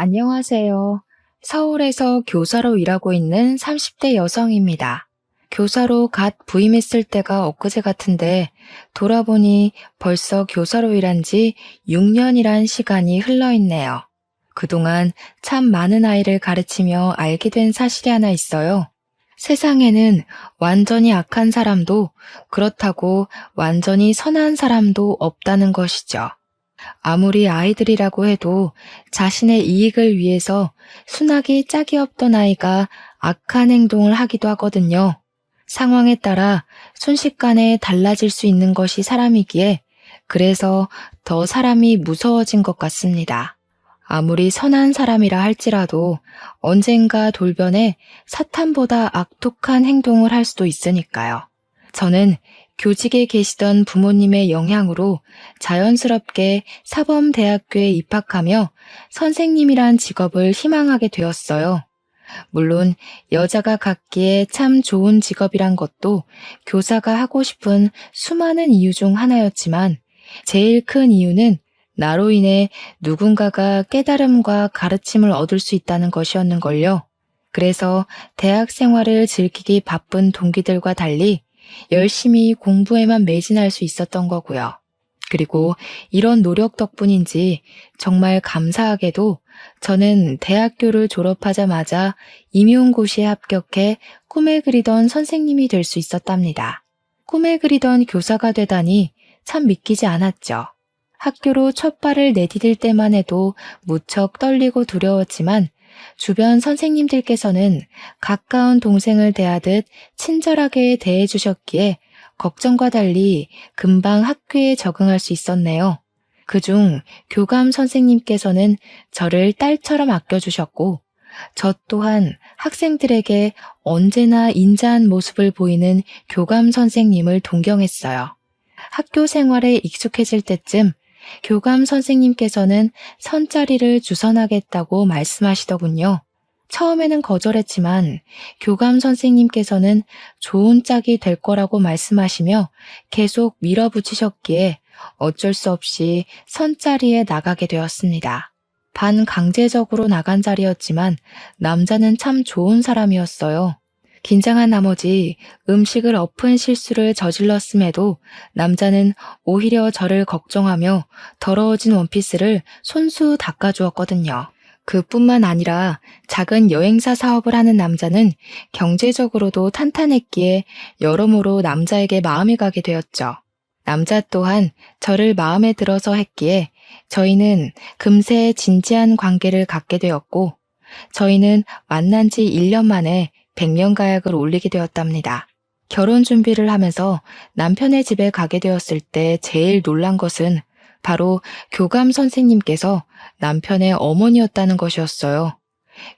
안녕하세요. 서울에서 교사로 일하고 있는 30대 여성입니다. 교사로 갓 부임했을 때가 엊그제 같은데 돌아보니 벌써 교사로 일한 지 6년이란 시간이 흘러 있네요. 그동안 참 많은 아이를 가르치며 알게 된 사실이 하나 있어요. 세상에는 완전히 악한 사람도 그렇다고 완전히 선한 사람도 없다는 것이죠. 아무리 아이들이라고 해도 자신의 이익을 위해서 순하기 짝이 없던 아이가 악한 행동을 하기도 하거든요. 상황에 따라 순식간에 달라질 수 있는 것이 사람이기에 그래서 더 사람이 무서워진 것 같습니다. 아무리 선한 사람이라 할지라도 언젠가 돌변해 사탄보다 악독한 행동을 할 수도 있으니까요. 저는 교직에 계시던 부모님의 영향으로 자연스럽게 사범대학교에 입학하며 선생님이란 직업을 희망하게 되었어요. 물론 여자가 갖기에 참 좋은 직업이란 것도 교사가 하고 싶은 수많은 이유 중 하나였지만 제일 큰 이유는 나로 인해 누군가가 깨달음과 가르침을 얻을 수 있다는 것이었는걸요. 그래서 대학 생활을 즐기기 바쁜 동기들과 달리 열심히 공부에만 매진할 수 있었던 거고요. 그리고 이런 노력 덕분인지 정말 감사하게도 저는 대학교를 졸업하자마자 임용고시에 합격해 꿈에 그리던 선생님이 될 수 있었답니다. 꿈에 그리던 교사가 되다니 참 믿기지 않았죠. 학교로 첫 발을 내디딜 때만 해도 무척 떨리고 두려웠지만 주변 선생님들께서는 가까운 동생을 대하듯 친절하게 대해주셨기에 걱정과 달리 금방 학교에 적응할 수 있었네요. 그중 교감 선생님께서는 저를 딸처럼 아껴주셨고 저 또한 학생들에게 언제나 인자한 모습을 보이는 교감 선생님을 동경했어요. 학교 생활에 익숙해질 때쯤 교감 선생님께서는 선자리를 주선하겠다고 말씀하시더군요. 처음에는 거절했지만 교감 선생님께서는 좋은 짝이 될 거라고 말씀하시며 계속 밀어붙이셨기에 어쩔 수 없이 선자리에 나가게 되었습니다. 반강제적으로 나간 자리였지만 남자는 참 좋은 사람이었어요. 긴장한 나머지 음식을 엎은 실수를 저질렀음에도 남자는 오히려 저를 걱정하며 더러워진 원피스를 손수 닦아주었거든요. 그뿐만 아니라 작은 여행사 사업을 하는 남자는 경제적으로도 탄탄했기에 여러모로 남자에게 마음이 가게 되었죠. 남자 또한 저를 마음에 들어서 했기에 저희는 금세 진지한 관계를 갖게 되었고 저희는 만난 지 1년 만에 백년가약을 올리게 되었답니다. 결혼 준비를 하면서 남편의 집에 가게 되었을 때 제일 놀란 것은 바로 교감 선생님께서 남편의 어머니였다는 것이었어요.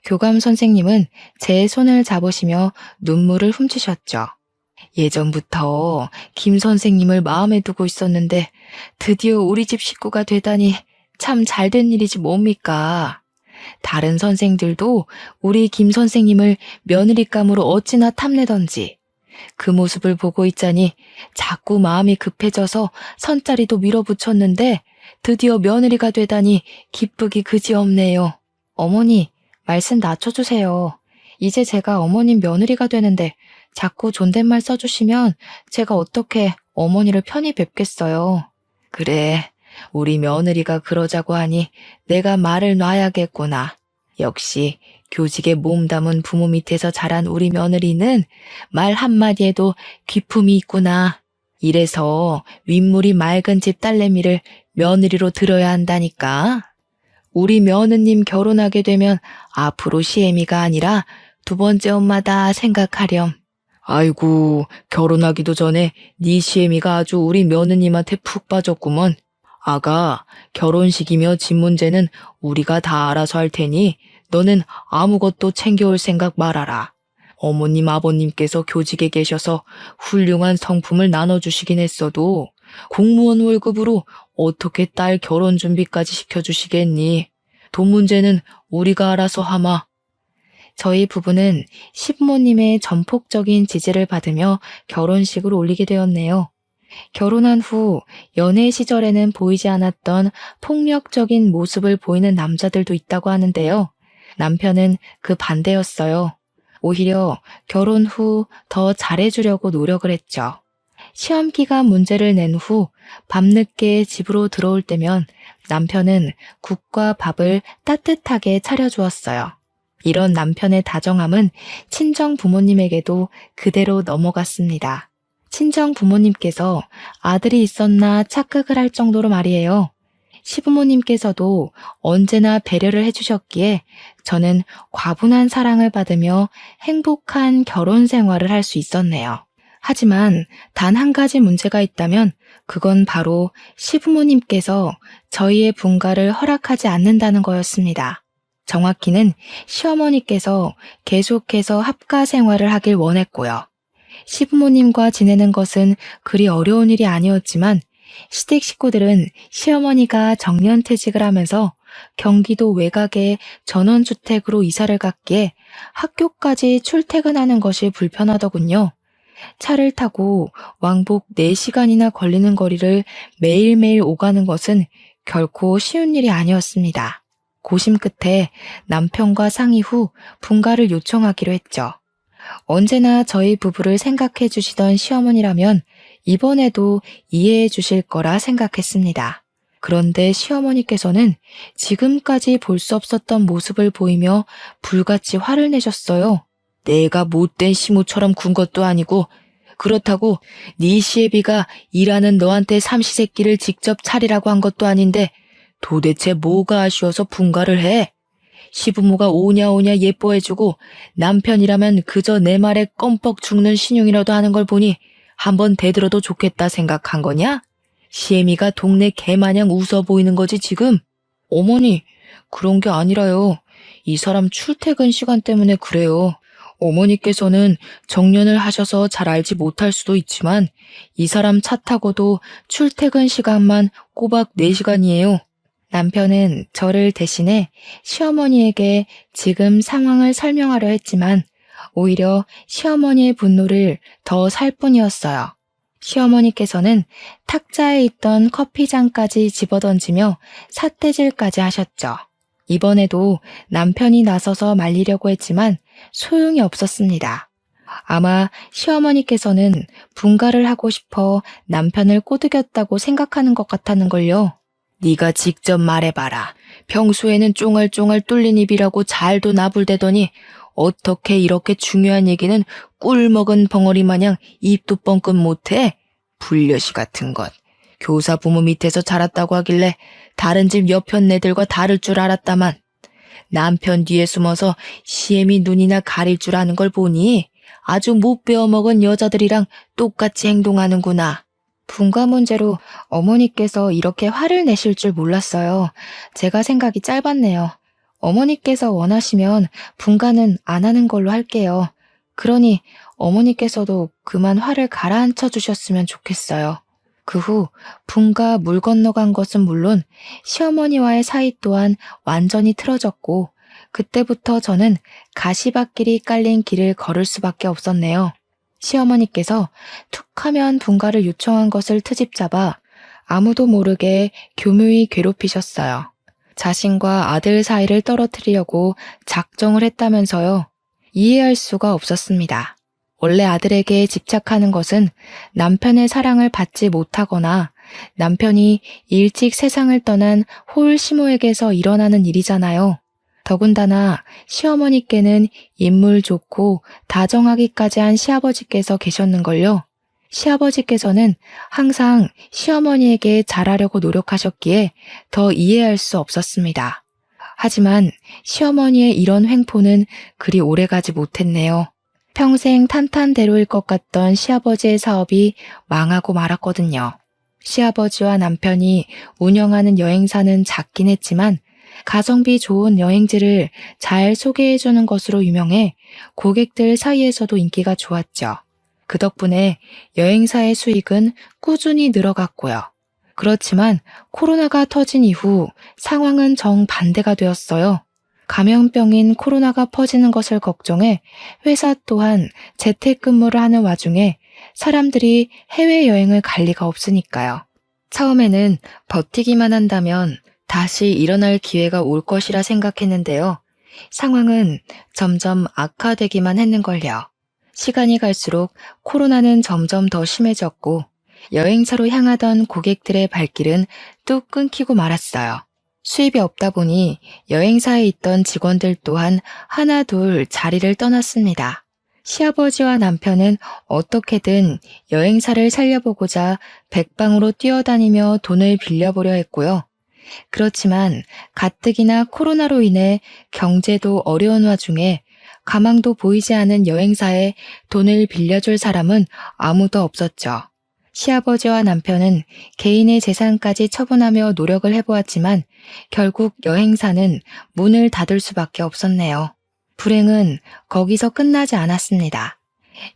교감 선생님은 제 손을 잡으시며 눈물을 훔치셨죠. 예전부터 김 선생님을 마음에 두고 있었는데 드디어 우리 집 식구가 되다니 참 잘된 일이지 뭡니까? 다른 선생들도 우리 김 선생님을 며느리감으로 어찌나 탐내던지 그 모습을 보고 있자니 자꾸 마음이 급해져서 선자리도 밀어붙였는데 드디어 며느리가 되다니 기쁘기 그지없네요. 어머니, 말씀 낮춰주세요. 이제 제가 어머님 며느리가 되는데 자꾸 존댓말 써주시면 제가 어떻게 어머니를 편히 뵙겠어요. 그래, 우리 며느리가 그러자고 하니 내가 말을 놔야겠구나. 역시 교직에 몸담은 부모 밑에서 자란 우리 며느리는 말 한마디에도 귀품이 있구나. 이래서 윗물이 맑은 집 딸내미를 며느리로 들어야 한다니까. 우리 며느님 결혼하게 되면 앞으로 시애미가 아니라 두 번째 엄마다 생각하렴. 아이고, 결혼하기도 전에 네 시애미가 아주 우리 며느님한테 푹 빠졌구먼. 아가, 결혼식이며 집 문제는 우리가 다 알아서 할 테니 너는 아무것도 챙겨올 생각 말아라. 어머님 아버님께서 교직에 계셔서 훌륭한 성품을 나눠주시긴 했어도 공무원 월급으로 어떻게 딸 결혼 준비까지 시켜주시겠니? 돈 문제는 우리가 알아서 하마. 저희 부부는 시부모님의 전폭적인 지지를 받으며 결혼식을 올리게 되었네요. 결혼한 후 연애 시절에는 보이지 않았던 폭력적인 모습을 보이는 남자들도 있다고 하는데요. 남편은 그 반대였어요. 오히려 결혼 후 더 잘해주려고 노력을 했죠. 시험 기간 문제를 낸 후 밤늦게 집으로 들어올 때면 남편은 국과 밥을 따뜻하게 차려주었어요. 이런 남편의 다정함은 친정 부모님에게도 그대로 넘어갔습니다. 친정 부모님께서 아들이 있었나 착각을 할 정도로 말이에요. 시부모님께서도 언제나 배려를 해주셨기에 저는 과분한 사랑을 받으며 행복한 결혼 생활을 할 수 있었네요. 하지만 단 한 가지 문제가 있다면 그건 바로 시부모님께서 저희의 분가를 허락하지 않는다는 거였습니다. 정확히는 시어머니께서 계속해서 합가 생활을 하길 원했고요. 시부모님과 지내는 것은 그리 어려운 일이 아니었지만 시댁 식구들은 시어머니가 정년퇴직을 하면서 경기도 외곽의 전원주택으로 이사를 갔기에 학교까지 출퇴근하는 것이 불편하더군요. 차를 타고 왕복 4시간이나 걸리는 거리를 매일매일 오가는 것은 결코 쉬운 일이 아니었습니다. 고심 끝에 남편과 상의 후 분가를 요청하기로 했죠. 언제나 저희 부부를 생각해 주시던 시어머니라면 이번에도 이해해 주실 거라 생각했습니다. 그런데 시어머니께서는 지금까지 볼 수 없었던 모습을 보이며 불같이 화를 내셨어요. 내가 못된 시무처럼 군 것도 아니고 그렇다고 네 시애비가 일하는 너한테 삼시세끼를 직접 차리라고 한 것도 아닌데 도대체 뭐가 아쉬워서 분가를 해? 시부모가 오냐오냐 예뻐해주고 남편이라면 그저 내 말에 껌뻑 죽는 신용이라도 하는 걸 보니 한번 대들어도 좋겠다 생각한 거냐? 시애미가 동네 개마냥 웃어 보이는 거지 지금? 어머니, 그런 게 아니라요. 이 사람 출퇴근 시간 때문에 그래요. 어머니께서는 정년을 하셔서 잘 알지 못할 수도 있지만 이 사람 차 타고도 출퇴근 시간만 꼬박 4시간이에요. 남편은 저를 대신해 시어머니에게 지금 상황을 설명하려 했지만 오히려 시어머니의 분노를 더 살 뿐이었어요. 시어머니께서는 탁자에 있던 커피잔까지 집어던지며 삿대질까지 하셨죠. 이번에도 남편이 나서서 말리려고 했지만 소용이 없었습니다. 아마 시어머니께서는 분가를 하고 싶어 남편을 꼬드겼다고 생각하는 것 같았는걸요. 네가 직접 말해봐라. 평소에는 쫑알쫑알 뚫린 입이라고 잘도 나불대더니 어떻게 이렇게 중요한 얘기는 꿀 먹은 벙어리 마냥 입도 뻥끗 못해? 불려시 같은 것. 교사 부모 밑에서 자랐다고 하길래 다른 집 여편 네들과 다를 줄 알았다만 남편 뒤에 숨어서 시애미 눈이나 가릴 줄 아는 걸 보니 아주 못 배워먹은 여자들이랑 똑같이 행동하는구나. 분가 문제로 어머니께서 이렇게 화를 내실 줄 몰랐어요. 제가 생각이 짧았네요. 어머니께서 원하시면 분가는 안 하는 걸로 할게요. 그러니 어머니께서도 그만 화를 가라앉혀 주셨으면 좋겠어요. 그 후 분가 물 건너간 것은 물론 시어머니와의 사이 또한 완전히 틀어졌고 그때부터 저는 가시밭길이 깔린 길을 걸을 수밖에 없었네요. 시어머니께서 툭하면 분가를 요청한 것을 트집 잡아 아무도 모르게 교묘히 괴롭히셨어요. 자신과 아들 사이를 떨어뜨리려고 작정을 했다면서요. 이해할 수가 없었습니다. 원래 아들에게 집착하는 것은 남편의 사랑을 받지 못하거나 남편이 일찍 세상을 떠난 홀시모에게서 일어나는 일이잖아요. 더군다나 시어머니께는 인물 좋고 다정하기까지 한 시아버지께서 계셨는걸요. 시아버지께서는 항상 시어머니에게 잘하려고 노력하셨기에 더 이해할 수 없었습니다. 하지만 시어머니의 이런 횡포는 그리 오래가지 못했네요. 평생 탄탄대로일 것 같던 시아버지의 사업이 망하고 말았거든요. 시아버지와 남편이 운영하는 여행사는 작긴 했지만 가성비 좋은 여행지를 잘 소개해주는 것으로 유명해 고객들 사이에서도 인기가 좋았죠. 그 덕분에 여행사의 수익은 꾸준히 늘어갔고요. 그렇지만 코로나가 터진 이후 상황은 정반대가 되었어요. 감염병인 코로나가 퍼지는 것을 걱정해 회사 또한 재택근무를 하는 와중에 사람들이 해외여행을 갈 리가 없으니까요. 처음에는 버티기만 한다면 다시 일어날 기회가 올 것이라 생각했는데요. 상황은 점점 악화되기만 했는걸요. 시간이 갈수록 코로나는 점점 더 심해졌고 여행사로 향하던 고객들의 발길은 뚝 끊기고 말았어요. 수입이 없다 보니 여행사에 있던 직원들 또한 하나둘 자리를 떠났습니다. 시아버지와 남편은 어떻게든 여행사를 살려보고자 백방으로 뛰어다니며 돈을 빌려보려 했고요. 그렇지만 가뜩이나 코로나로 인해 경제도 어려운 와중에 가망도 보이지 않은 여행사에 돈을 빌려줄 사람은 아무도 없었죠. 시아버지와 남편은 개인의 재산까지 처분하며 노력을 해보았지만 결국 여행사는 문을 닫을 수밖에 없었네요. 불행은 거기서 끝나지 않았습니다.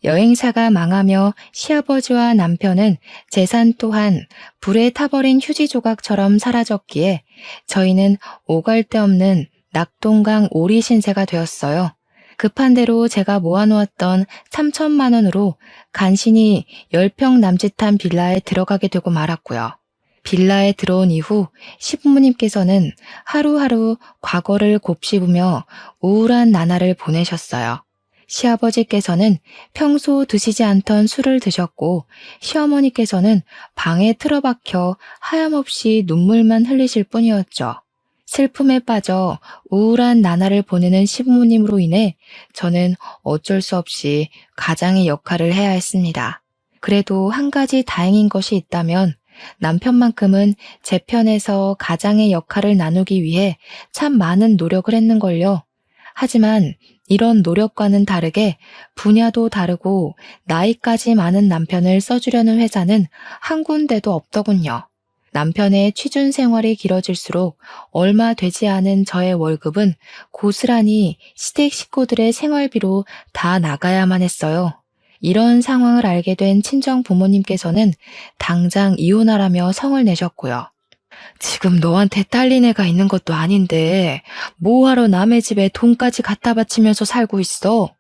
여행사가 망하며 시아버지와 남편은 재산 또한 불에 타버린 휴지 조각처럼 사라졌기에 저희는 오갈 데 없는 낙동강 오리 신세가 되었어요. 급한 대로 제가 모아놓았던 3천만 원으로 간신히 10평 남짓한 빌라에 들어가게 되고 말았고요. 빌라에 들어온 이후 시부모님께서는 하루하루 과거를 곱씹으며 우울한 나날을 보내셨어요. 시아버지께서는 평소 드시지 않던 술을 드셨고 시어머니께서는 방에 틀어박혀 하염없이 눈물만 흘리실 뿐이었죠. 슬픔에 빠져 우울한 나날을 보내는 시부모님으로 인해 저는 어쩔 수 없이 가장의 역할을 해야 했습니다. 그래도 한 가지 다행인 것이 있다면 남편만큼은 제 편에서 가장의 역할을 나누기 위해 참 많은 노력을 했는걸요. 하지만 이런 노력과는 다르게 분야도 다르고 나이까지 많은 남편을 써주려는 회사는 한 군데도 없더군요. 남편의 취준 생활이 길어질수록 얼마 되지 않은 저의 월급은 고스란히 시댁 식구들의 생활비로 다 나가야만 했어요. 이런 상황을 알게 된 친정 부모님께서는 당장 이혼하라며 성을 내셨고요. 지금 너한테 딸린 애가 있는 것도 아닌데 뭐하러 남의 집에 돈까지 갖다 바치면서 살고 있어?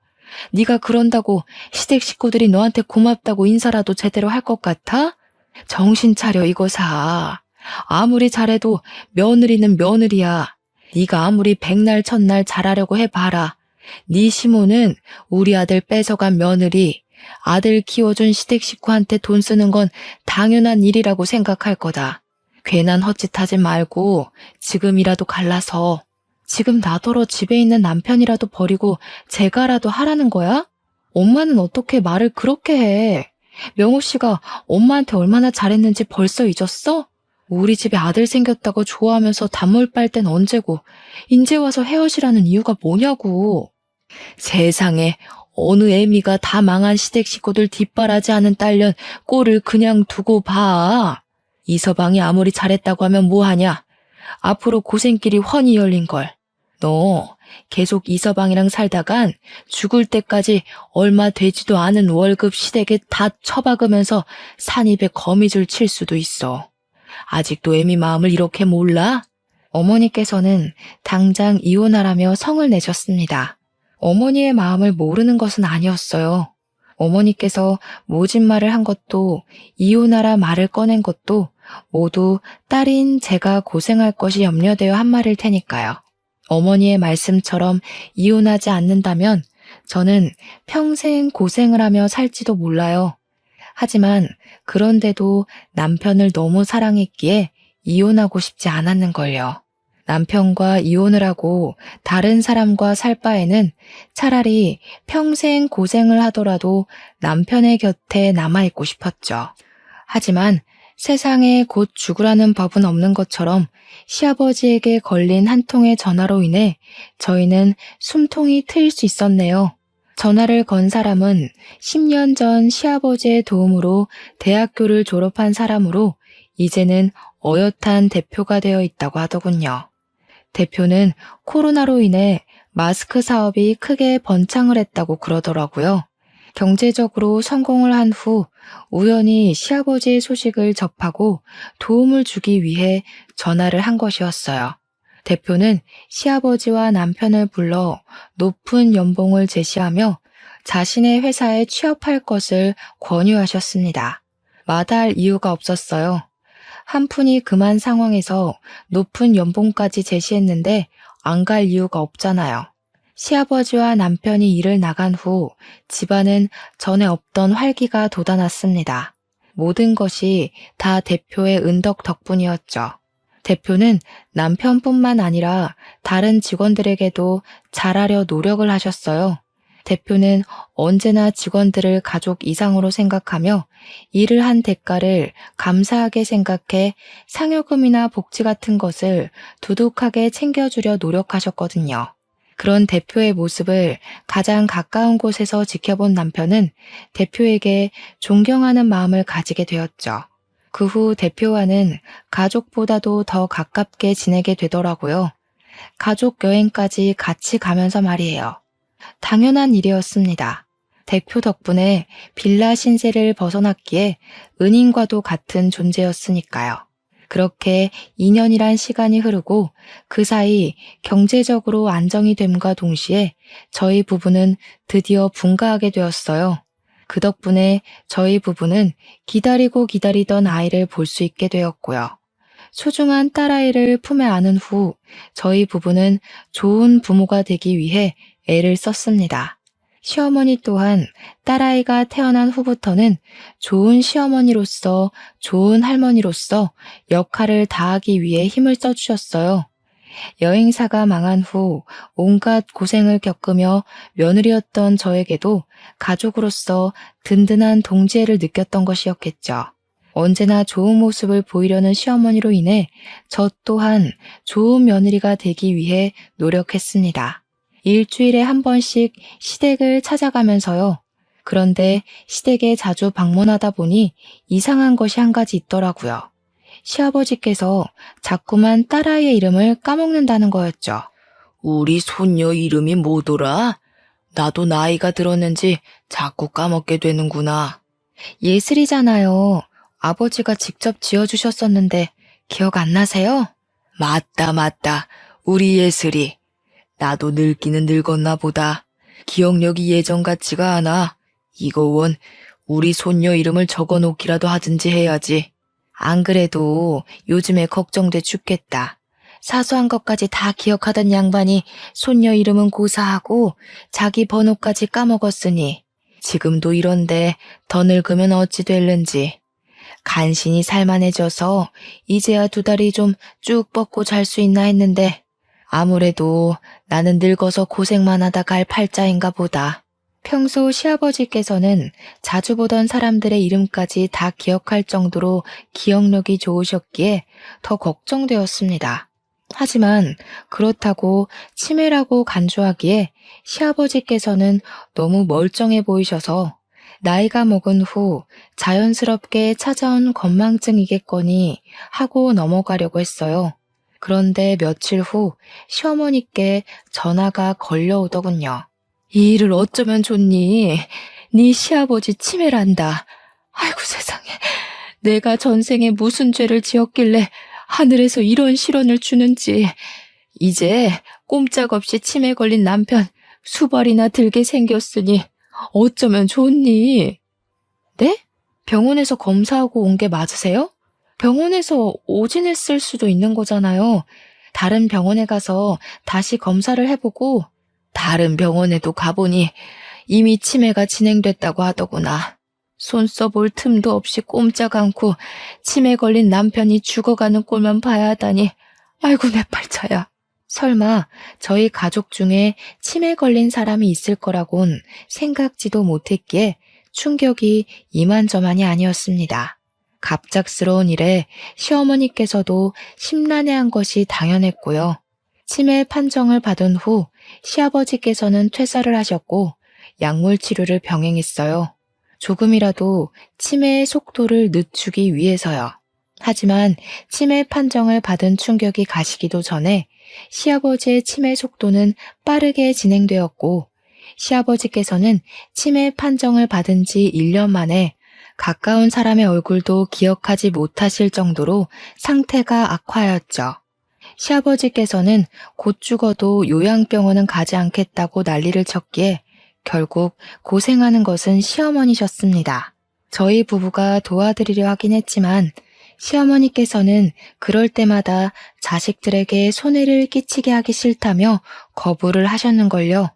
네가 그런다고 시댁 식구들이 너한테 고맙다고 인사라도 제대로 할 것 같아? 정신 차려 이거사. 아무리 잘해도 며느리는 며느리야. 네가 아무리 백날 첫날 잘하려고 해봐라. 네 시모는 우리 아들 뺏어간 며느리, 아들 키워준 시댁 식구한테 돈 쓰는 건 당연한 일이라고 생각할 거다. 괜한 헛짓하지 말고 지금이라도 갈라서 지금 나더러 집에 있는 남편이라도 버리고 제가라도 하라는 거야? 엄마는 어떻게 말을 그렇게 해? 명호 씨가 엄마한테 얼마나 잘했는지 벌써 잊었어? 우리 집에 아들 생겼다고 좋아하면서 단물 빨 땐 언제고 인제 와서 헤어지라는 이유가 뭐냐고. 세상에 어느 애미가 다 망한 시댁 식구들 뒷바라지 하는 딸년 꼴을 그냥 두고 봐. 이서방이 아무리 잘했다고 하면 뭐하냐. 앞으로 고생길이 훤히 열린걸. 너 계속 이서방이랑 살다간 죽을 때까지 얼마 되지도 않은 월급 시댁에 다 처박으면서 산입에 거미줄 칠 수도 있어. 아직도 애미 마음을 이렇게 몰라? 어머니께서는 당장 이혼하라며 성을 내셨습니다. 어머니의 마음을 모르는 것은 아니었어요. 어머니께서 모진 말을 한 것도 이혼하라 말을 꺼낸 것도 모두 딸인 제가 고생할 것이 염려되어 한 말일 테니까요. 어머니의 말씀처럼 이혼하지 않는다면 저는 평생 고생을 하며 살지도 몰라요. 하지만 그런데도 남편을 너무 사랑했기에 이혼하고 싶지 않았는걸요. 남편과 이혼을 하고 다른 사람과 살 바에는 차라리 평생 고생을 하더라도 남편의 곁에 남아있고 싶었죠. 하지만 세상에 곧 죽으라는 법은 없는 것처럼 시아버지에게 걸린 한 통의 전화로 인해 저희는 숨통이 트일 수 있었네요. 전화를 건 사람은 10년 전 시아버지의 도움으로 대학교를 졸업한 사람으로 이제는 어엿한 대표가 되어 있다고 하더군요. 대표는 코로나로 인해 마스크 사업이 크게 번창을 했다고 그러더라고요. 경제적으로 성공을 한 후 우연히 시아버지의 소식을 접하고 도움을 주기 위해 전화를 한 것이었어요. 대표는 시아버지와 남편을 불러 높은 연봉을 제시하며 자신의 회사에 취업할 것을 권유하셨습니다. 마다할 이유가 없었어요. 한 푼이 금한 상황에서 높은 연봉까지 제시했는데 안 갈 이유가 없잖아요. 시아버지와 남편이 일을 나간 후 집안은 전에 없던 활기가 돋아났습니다. 모든 것이 다 대표의 은덕 덕분이었죠. 대표는 남편뿐만 아니라 다른 직원들에게도 잘하려 노력을 하셨어요. 대표는 언제나 직원들을 가족 이상으로 생각하며 일을 한 대가를 감사하게 생각해 상여금이나 복지 같은 것을 두둑하게 챙겨주려 노력하셨거든요. 그런 대표의 모습을 가장 가까운 곳에서 지켜본 남편은 대표에게 존경하는 마음을 가지게 되었죠. 그 후 대표와는 가족보다도 더 가깝게 지내게 되더라고요. 가족 여행까지 같이 가면서 말이에요. 당연한 일이었습니다. 대표 덕분에 빌라 신세를 벗어났기에 은인과도 같은 존재였으니까요. 그렇게 2년이란 시간이 흐르고 그 사이 경제적으로 안정이 됨과 동시에 저희 부부는 드디어 분가하게 되었어요. 그 덕분에 저희 부부는 기다리고 기다리던 아이를 볼 수 있게 되었고요. 소중한 딸아이를 품에 안은 후 저희 부부는 좋은 부모가 되기 위해 애를 썼습니다. 시어머니 또한 딸아이가 태어난 후부터는 좋은 시어머니로서 좋은 할머니로서 역할을 다하기 위해 힘을 써주셨어요. 여행사가 망한 후 온갖 고생을 겪으며 며느리였던 저에게도 가족으로서 든든한 동지애를 느꼈던 것이었겠죠. 언제나 좋은 모습을 보이려는 시어머니로 인해 저 또한 좋은 며느리가 되기 위해 노력했습니다. 일주일에 한 번씩 시댁을 찾아가면서요. 그런데 시댁에 자주 방문하다 보니 이상한 것이 한 가지 있더라고요. 시아버지께서 자꾸만 딸아이의 이름을 까먹는다는 거였죠. 우리 손녀 이름이 뭐더라? 나도 나이가 들었는지 자꾸 까먹게 되는구나. 예슬이잖아요. 아버지가 직접 지어주셨었는데 기억 안 나세요? 맞다. 우리 예슬이. 나도 늙기는 늙었나 보다. 기억력이 예전 같지가 않아. 이거 원 우리 손녀 이름을 적어놓기라도 하든지 해야지. 안 그래도 요즘에 걱정돼 죽겠다. 사소한 것까지 다 기억하던 양반이 손녀 이름은 고사하고 자기 번호까지 까먹었으니 지금도 이런데 더 늙으면 어찌 될는지. 간신히 살만해져서 이제야 두 다리 좀 쭉 뻗고 잘 수 있나 했는데 아무래도 나는 늙어서 고생만 하다 갈 팔자인가 보다. 평소 시아버지께서는 자주 보던 사람들의 이름까지 다 기억할 정도로 기억력이 좋으셨기에 더 걱정되었습니다. 하지만 그렇다고 치매라고 간주하기에 시아버지께서는 너무 멀쩡해 보이셔서 나이가 먹은 후 자연스럽게 찾아온 건망증이겠거니 하고 넘어가려고 했어요. 그런데 며칠 후 시어머니께 전화가 걸려오더군요. 이 일을 어쩌면 좋니? 네 시아버지 치매란다. 아이고 세상에. 내가 전생에 무슨 죄를 지었길래 하늘에서 이런 실언을 주는지. 이제 꼼짝없이 치매 걸린 남편 수발이나 들게 생겼으니 어쩌면 좋니? 네? 병원에서 검사하고 온 게 맞으세요? 병원에서 오진했을 수도 있는 거잖아요. 다른 병원에 가서 다시 검사를 해보고 다른 병원에도 가보니 이미 치매가 진행됐다고 하더구나. 손 써볼 틈도 없이 꼼짝 않고 치매 걸린 남편이 죽어가는 꼴만 봐야 하다니 아이고 내 팔자야. 설마 저희 가족 중에 치매 걸린 사람이 있을 거라곤 생각지도 못했기에 충격이 이만저만이 아니었습니다. 갑작스러운 일에 시어머니께서도 심란해한 것이 당연했고요. 치매 판정을 받은 후 시아버지께서는 퇴사를 하셨고 약물 치료를 병행했어요. 조금이라도 치매의 속도를 늦추기 위해서요. 하지만 치매 판정을 받은 충격이 가시기도 전에 시아버지의 치매 속도는 빠르게 진행되었고 시아버지께서는 치매 판정을 받은 지 1년 만에 가까운 사람의 얼굴도 기억하지 못하실 정도로 상태가 악화하였죠. 시아버지께서는 곧 죽어도 요양병원은 가지 않겠다고 난리를 쳤기에 결국 고생하는 것은 시어머니셨습니다. 저희 부부가 도와드리려 하긴 했지만 시어머니께서는 그럴 때마다 자식들에게 손해를 끼치게 하기 싫다며 거부를 하셨는걸요.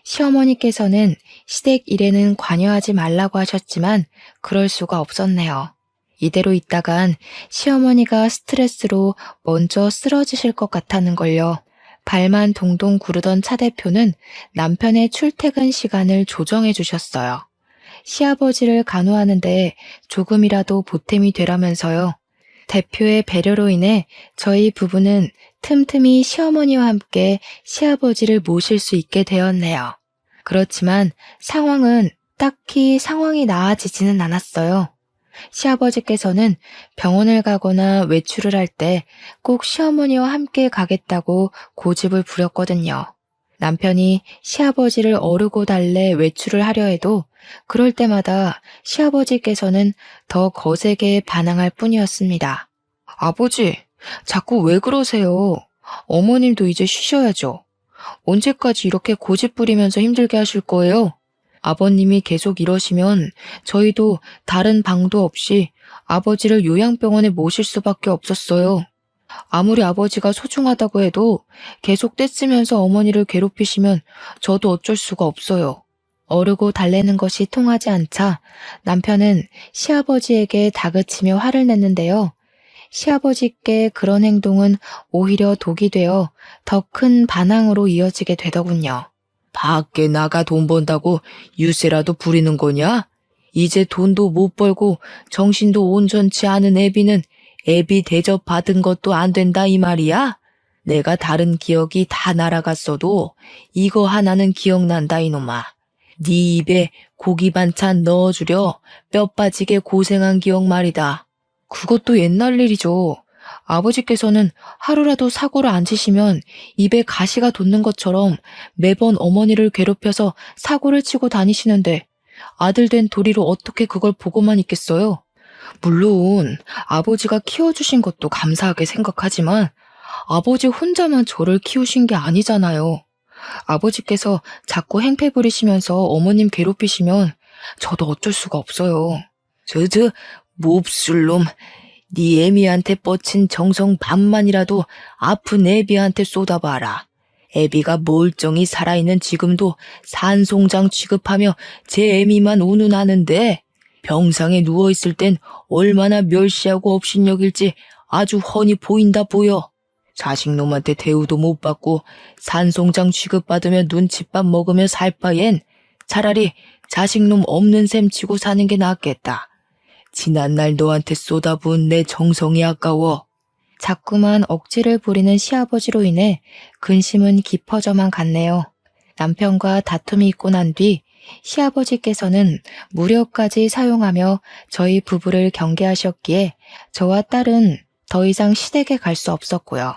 시어머니께서는 시댁 일에는 관여하지 말라고 하셨지만 그럴 수가 없었네요. 이대로 있다간 시어머니가 스트레스로 먼저 쓰러지실 것 같았는걸요. 발만 동동 구르던 차 대표는 남편의 출퇴근 시간을 조정해 주셨어요. 시아버지를 간호하는데 조금이라도 보탬이 되라면서요. 대표의 배려로 인해 저희 부부는 틈틈이 시어머니와 함께 시아버지를 모실 수 있게 되었네요. 그렇지만 상황이 나아지지는 않았어요. 시아버지께서는 병원을 가거나 외출을 할 때 꼭 시어머니와 함께 가겠다고 고집을 부렸거든요. 남편이 시아버지를 어르고 달래 외출을 하려 해도 그럴 때마다 시아버지께서는 더 거세게 반항할 뿐이었습니다. 아버지, 자꾸 왜 그러세요? 어머님도 이제 쉬셔야죠. 언제까지 이렇게 고집 부리면서 힘들게 하실 거예요? 아버님이 계속 이러시면 저희도 다른 방도 없이 아버지를 요양병원에 모실 수밖에 없었어요. 아무리 아버지가 소중하다고 해도 계속 떼쓰면서 어머니를 괴롭히시면 저도 어쩔 수가 없어요. 어르고 달래는 것이 통하지 않자 남편은 시아버지에게 다그치며 화를 냈는데요. 시아버지께 그런 행동은 오히려 독이 되어 더 큰 반항으로 이어지게 되더군요. 밖에 나가 돈 번다고 유세라도 부리는 거냐? 이제 돈도 못 벌고 정신도 온전치 않은 애비는 애비 대접 받은 것도 안 된다 이 말이야? 내가 다른 기억이 다 날아갔어도 이거 하나는 기억난다 이놈아. 네 입에 고기 반찬 넣어주려 뼈 빠지게 고생한 기억 말이다. 그것도 옛날 일이죠. 아버지께서는 하루라도 사고를 안 치시면 입에 가시가 돋는 것처럼 매번 어머니를 괴롭혀서 사고를 치고 다니시는데 아들 된 도리로 어떻게 그걸 보고만 있겠어요? 물론 아버지가 키워주신 것도 감사하게 생각하지만 아버지 혼자만 저를 키우신 게 아니잖아요. 아버지께서 자꾸 행패 부리시면서 어머님 괴롭히시면 저도 어쩔 수가 없어요. 몹쓸 놈. 네 애미한테 뻗친 정성 반만이라도 아픈 애비한테 쏟아봐라. 애비가 멀쩡히 살아있는 지금도 산송장 취급하며 제 애미만 운운하는데 병상에 누워있을 땐 얼마나 멸시하고 업신여길지 아주 훤히 보인다 보여. 자식놈한테 대우도 못 받고 산송장 취급받으며 눈칫밥 먹으며 살 바엔 차라리 자식놈 없는 셈 치고 사는 게 낫겠다. 지난날 너한테 쏟아부은 내 정성이 아까워. 자꾸만 억지를 부리는 시아버지로 인해 근심은 깊어져만 갔네요. 남편과 다툼이 있고 난 뒤 시아버지께서는 무력까지 사용하며 저희 부부를 경계하셨기에 저와 딸은 더 이상 시댁에 갈 수 없었고요.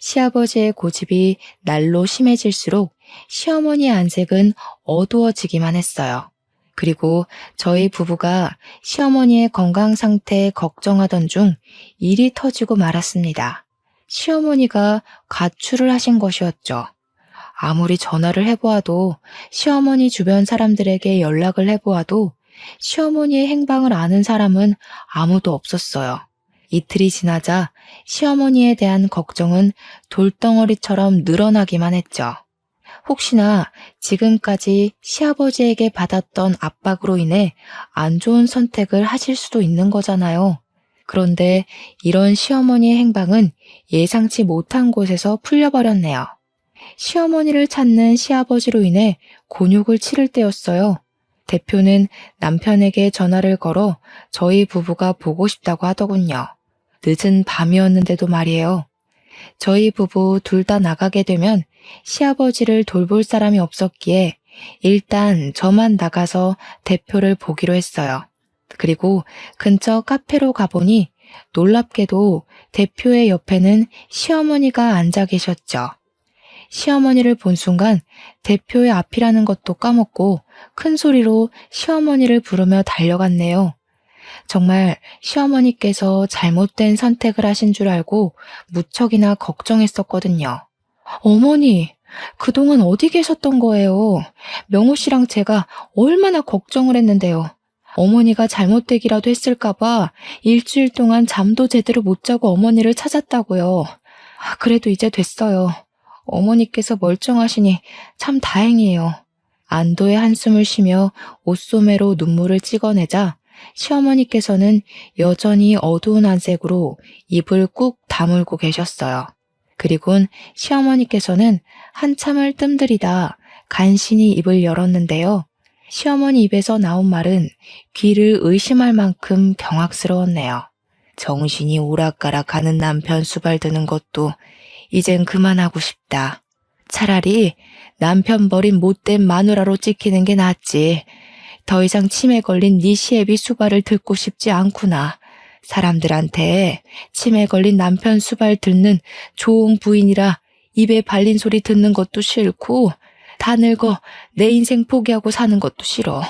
시아버지의 고집이 날로 심해질수록 시어머니의 안색은 어두워지기만 했어요. 그리고 저희 부부가 시어머니의 건강 상태에 걱정하던 중 일이 터지고 말았습니다. 시어머니가 가출을 하신 것이었죠. 아무리 전화를 해보아도 시어머니 주변 사람들에게 연락을 해보아도 시어머니의 행방을 아는 사람은 아무도 없었어요. 이틀이 지나자 시어머니에 대한 걱정은 돌덩어리처럼 늘어나기만 했죠. 혹시나 지금까지 시아버지에게 받았던 압박으로 인해 안 좋은 선택을 하실 수도 있는 거잖아요. 그런데 이런 시어머니의 행방은 예상치 못한 곳에서 풀려버렸네요. 시어머니를 찾는 시아버지로 인해 곤욕을 치를 때였어요. 대표는 남편에게 전화를 걸어 저희 부부가 보고 싶다고 하더군요. 늦은 밤이었는데도 말이에요. 저희 부부 둘 다 나가게 되면 시아버지를 돌볼 사람이 없었기에 일단 저만 나가서 대표를 보기로 했어요. 그리고 근처 카페로 가보니 놀랍게도 대표의 옆에는 시어머니가 앉아 계셨죠. 시어머니를 본 순간 대표의 앞이라는 것도 까먹고 큰 소리로 시어머니를 부르며 달려갔네요. 정말 시어머니께서 잘못된 선택을 하신 줄 알고 무척이나 걱정했었거든요. 어머니, 그동안 어디 계셨던 거예요? 명호 씨랑 제가 얼마나 걱정을 했는데요. 어머니가 잘못되기라도 했을까봐 일주일 동안 잠도 제대로 못 자고 어머니를 찾았다고요. 그래도 이제 됐어요. 어머니께서 멀쩡하시니 참 다행이에요. 안도의 한숨을 쉬며 옷소매로 눈물을 찍어내자 시어머니께서는 여전히 어두운 안색으로 입을 꾹 다물고 계셨어요. 그리곤 시어머니께서는 한참을 뜸들이다 간신히 입을 열었는데요. 시어머니 입에서 나온 말은 귀를 의심할 만큼 경악스러웠네요. 정신이 오락가락하는 남편 수발드는 것도 이젠 그만하고 싶다. 차라리 남편 버린 못된 마누라로 찍히는 게 낫지. 더 이상 치매 걸린 네 시애비 수발을 듣고 싶지 않구나. 사람들한테 치매 걸린 남편 수발 듣는 좋은 부인이라 입에 발린 소리 듣는 것도 싫고 다 늙어 내 인생 포기하고 사는 것도 싫어.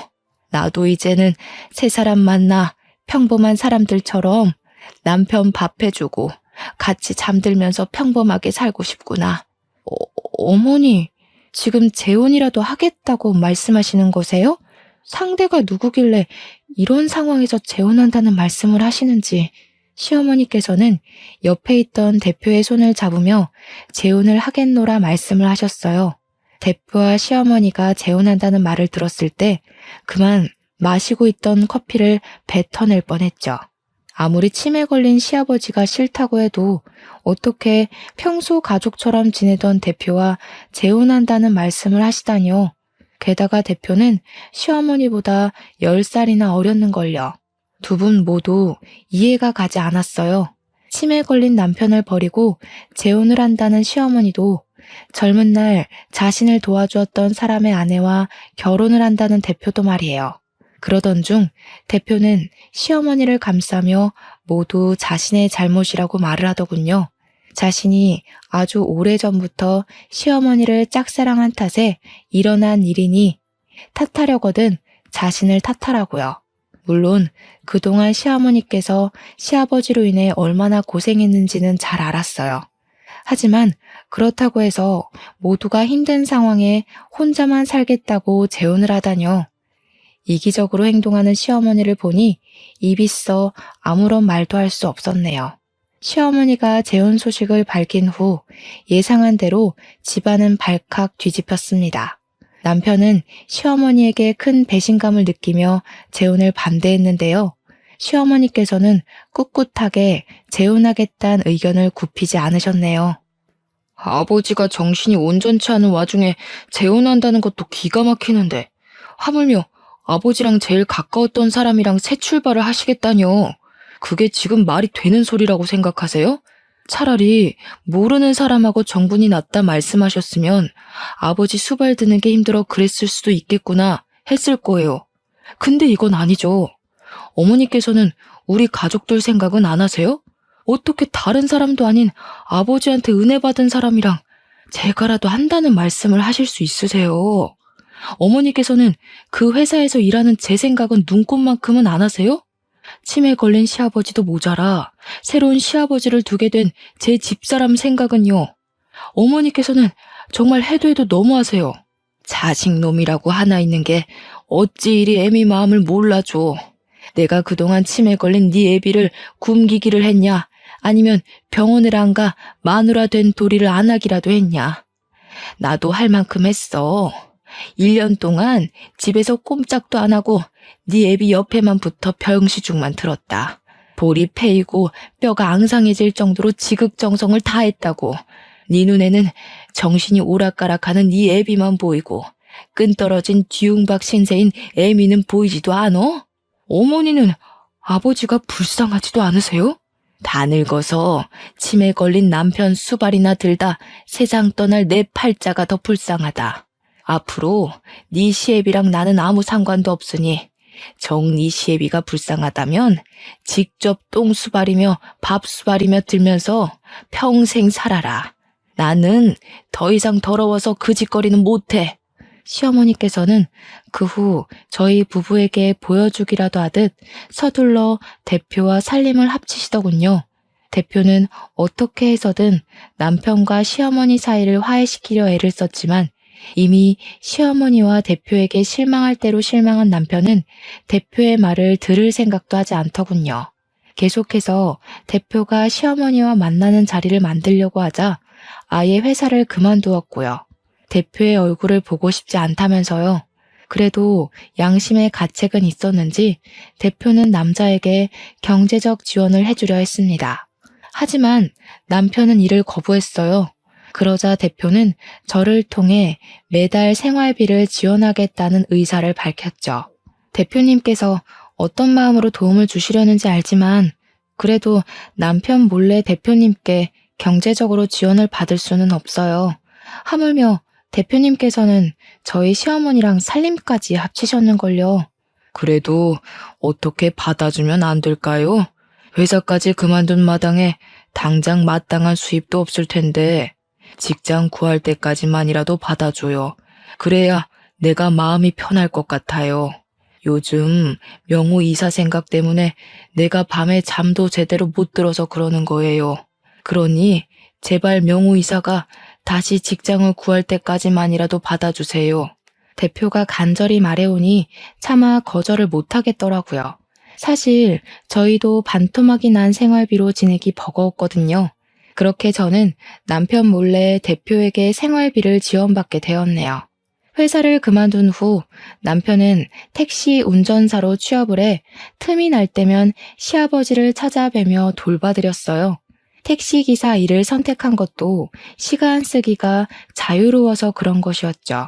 나도 이제는 새 사람 만나 평범한 사람들처럼 남편 밥 해주고 같이 잠들면서 평범하게 살고 싶구나. 어머니, 지금 재혼이라도 하겠다고 말씀하시는 거세요? 상대가 누구길래 이런 상황에서 재혼한다는 말씀을 하시는지. 시어머니께서는 옆에 있던 대표의 손을 잡으며 재혼을 하겠노라 말씀을 하셨어요. 대표와 시어머니가 재혼한다는 말을 들었을 때 그만 마시고 있던 커피를 뱉어낼 뻔했죠. 아무리 치매 걸린 시아버지가 싫다고 해도 어떻게 평소 가족처럼 지내던 대표와 재혼한다는 말씀을 하시다니요. 게다가 대표는 시어머니보다 10살이나 어렸는걸요. 두 분 모두 이해가 가지 않았어요. 치매 걸린 남편을 버리고 재혼을 한다는 시어머니도 젊은 날 자신을 도와주었던 사람의 아내와 결혼을 한다는 대표도 말이에요. 그러던 중 대표는 시어머니를 감싸며 모두 자신의 잘못이라고 말을 하더군요. 자신이 아주 오래전부터 시어머니를 짝사랑한 탓에 일어난 일이니 탓하려거든 자신을 탓하라고요. 물론 그동안 시어머니께서 시아버지로 인해 얼마나 고생했는지는 잘 알았어요. 하지만 그렇다고 해서 모두가 힘든 상황에 혼자만 살겠다고 재혼을 하다뇨. 이기적으로 행동하는 시어머니를 보니 입이 써 아무런 말도 할 수 없었네요. 시어머니가 재혼 소식을 밝힌 후 예상한 대로 집안은 발칵 뒤집혔습니다. 남편은 시어머니에게 큰 배신감을 느끼며 재혼을 반대했는데요. 시어머니께서는 꿋꿋하게 재혼하겠다는 의견을 굽히지 않으셨네요. 아버지가 정신이 온전치 않은 와중에 재혼한다는 것도 기가 막히는데 하물며 아버지랑 제일 가까웠던 사람이랑 새 출발을 하시겠다뇨. 그게 지금 말이 되는 소리라고 생각하세요? 차라리 모르는 사람하고 정분이 났다 말씀하셨으면 아버지 수발 드는 게 힘들어 그랬을 수도 있겠구나 했을 거예요. 근데 이건 아니죠. 어머니께서는 우리 가족들 생각은 안 하세요? 어떻게 다른 사람도 아닌 아버지한테 은혜 받은 사람이랑 제가라도 한다는 말씀을 하실 수 있으세요? 어머니께서는 그 회사에서 일하는 제 생각은 눈꼽만큼은 안 하세요? 치매 걸린 시아버지도 모자라 새로운 시아버지를 두게 된 제 집사람 생각은요. 어머니께서는 정말 해도 해도 너무하세요. 자식놈이라고 하나 있는 게 어찌 이리 애미 마음을 몰라줘. 내가 그동안 치매 걸린 네 애비를 굶기기를 했냐? 아니면 병원을 안 가 마누라 된 도리를 안 하기라도 했냐? 나도 할 만큼 했어. 1년 동안 집에서 꼼짝도 안 하고 네 애비 옆에만 붙어 병시중만 들었다. 볼이 패이고 뼈가 앙상해질 정도로 지극정성을 다했다고. 네 눈에는 정신이 오락가락하는 네 애비만 보이고 끈떨어진 뒤웅박 신세인 애미는 보이지도 않어? 어머니는 아버지가 불쌍하지도 않으세요? 다 늙어서 치매 걸린 남편 수발이나 들다 세상 떠날 내 팔자가 더 불쌍하다. 앞으로 네 시애비랑 나는 아무 상관도 없으니 정 네 시애비가 불쌍하다면 직접 똥 수발이며 밥 수발이며 들면서 평생 살아라. 나는 더 이상 더러워서 그 짓거리는 못해. 시어머니께서는 그 후 저희 부부에게 보여주기라도 하듯 서둘러 대표와 살림을 합치시더군요. 대표는 어떻게 해서든 남편과 시어머니 사이를 화해시키려 애를 썼지만 이미 시어머니와 대표에게 실망할 대로 실망한 남편은 대표의 말을 들을 생각도 하지 않더군요. 계속해서 대표가 시어머니와 만나는 자리를 만들려고 하자 아예 회사를 그만두었고요. 대표의 얼굴을 보고 싶지 않다면서요. 그래도 양심의 가책은 있었는지 대표는 남자에게 경제적 지원을 해주려 했습니다. 하지만 남편은 이를 거부했어요. 그러자 대표는 저를 통해 매달 생활비를 지원하겠다는 의사를 밝혔죠. 대표님께서 어떤 마음으로 도움을 주시려는지 알지만 그래도 남편 몰래 대표님께 경제적으로 지원을 받을 수는 없어요. 하물며 대표님께서는 저희 시어머니랑 살림까지 합치셨는걸요. 그래도 어떻게 받아주면 안 될까요? 회사까지 그만둔 마당에 당장 마땅한 수입도 없을 텐데 직장 구할 때까지만이라도 받아줘요. 그래야 내가 마음이 편할 것 같아요. 요즘 명호 이사 생각 때문에 내가 밤에 잠도 제대로 못 들어서 그러는 거예요. 그러니 제발 명호 이사가 다시 직장을 구할 때까지만이라도 받아주세요. 대표가 간절히 말해오니 차마 거절을 못하겠더라고요. 사실 저희도 반토막이 난 생활비로 지내기 버거웠거든요. 그렇게 저는 남편 몰래 대표에게 생활비를 지원받게 되었네요. 회사를 그만둔 후 남편은 택시 운전사로 취업을 해 틈이 날 때면 시아버지를 찾아뵈며 돌봐드렸어요. 택시기사 일을 선택한 것도 시간 쓰기가 자유로워서 그런 것이었죠.